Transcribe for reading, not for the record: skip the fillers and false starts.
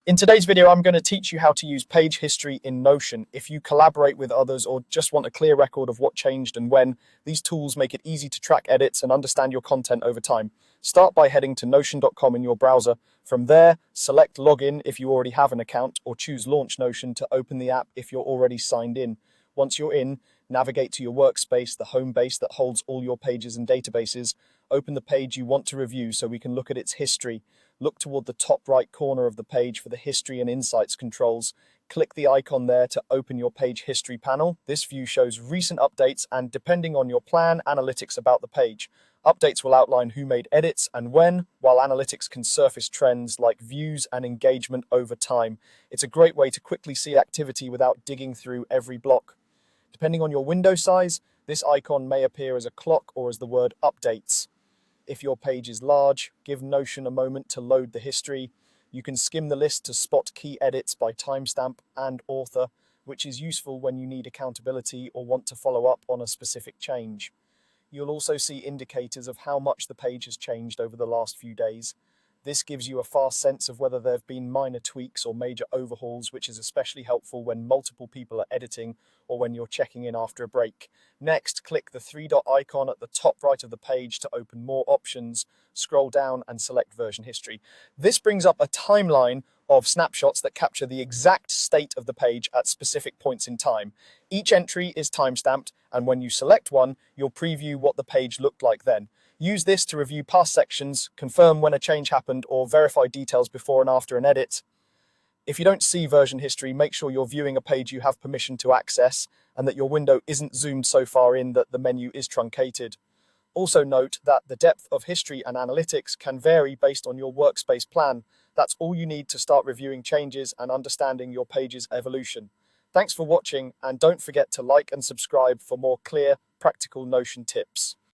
In today's video, I'm going to teach you how to use page history in Notion. If you collaborate with others or just want a clear record of what changed and when, these tools make it easy to track edits and understand your content over time. Start by heading to notion.com in your browser. From there, select Login if you already have an account, or choose Launch Notion to open the app if you're already signed in. Once you're in, navigate to your workspace, the home base that holds all your pages and databases. Open the page you want to review so we can look at its history. Look toward the top right corner of the page for the History and Insights controls. Click the icon there to open your page history panel. This view shows recent updates and, depending on your plan, analytics about the page. Updates will outline who made edits and when, while analytics can surface trends like views and engagement over time. It's a great way to quickly see activity without digging through every block. Depending on your window size, this icon may appear as a clock or as the word updates. If your page is large, give Notion a moment to load the history. You can skim the list to spot key edits by timestamp and author, which is useful when you need accountability or want to follow up on a specific change. You'll also see indicators of how much the page has changed over the last few days. This gives you a fast sense of whether there have been minor tweaks or major overhauls, which is especially helpful when multiple people are editing or when you're checking in after a break. Next, click the three-dot icon at the top right of the page to open more options. Scroll down and select version history. This brings up a timeline of snapshots that capture the exact state of the page at specific points in time. Each entry is timestamped, and when you select one, you'll preview what the page looked like then. Use this to review past sections, confirm when a change happened, or verify details before and after an edit. If you don't see version history, make sure you're viewing a page you have permission to access and that your window isn't zoomed so far in that the menu is truncated. Also note that the depth of history and analytics can vary based on your workspace plan. That's all you need to start reviewing changes and understanding your page's evolution. Thanks for watching, and don't forget to like and subscribe for more clear, practical Notion tips.